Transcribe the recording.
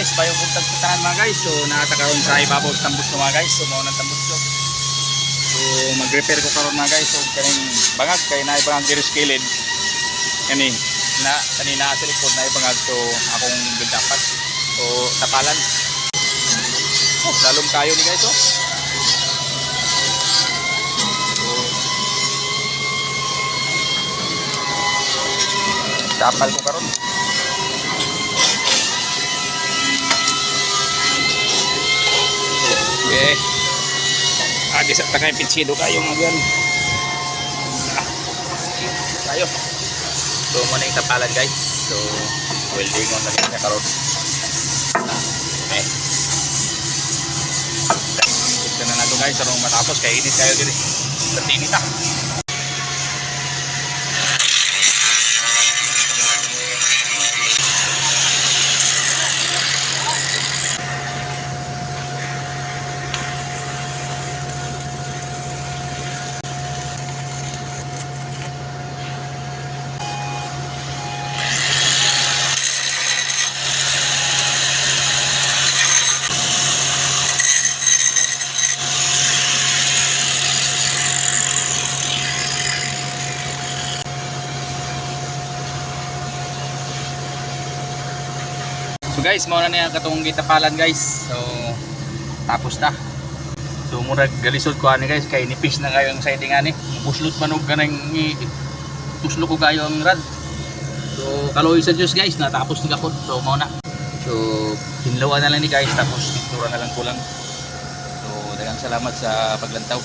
guys, bayo kong tagtatanan mga guys. So nakatakaroon sa ibabaw sa tambos ko mga guys. So maunang tambos ko. So mag-repair ko karon mga guys. So kaning bangag kay na ibangag diri sa kilid. Kani na kanina sa likod na ibangag to akong bildapat. So tapalan. Oh, lalong kayo ni guys oh. Tapal ko karon. Okay. Di sa tangay pinsido kayo mga yan. Tayo. So muna yung tapalan guys. So welding on na rin sa karon. Okay. Ito na nato guys. Sarong matapos kaya init kayo din. Sa tinit ah. So guys, mauna na yung katong gitapalan guys. So tapos na. So murag galisod ko ani guys kay nipis na kayo ang siding ani. Puslot manog ganang tuslo ko kayo ang rad. So kaloy sa Diyos guys, natapos ni kapot. So mauna. So hinlawan na lang ni guys tapos pintura na lang kulang. So daghang salamat sa paglantaw.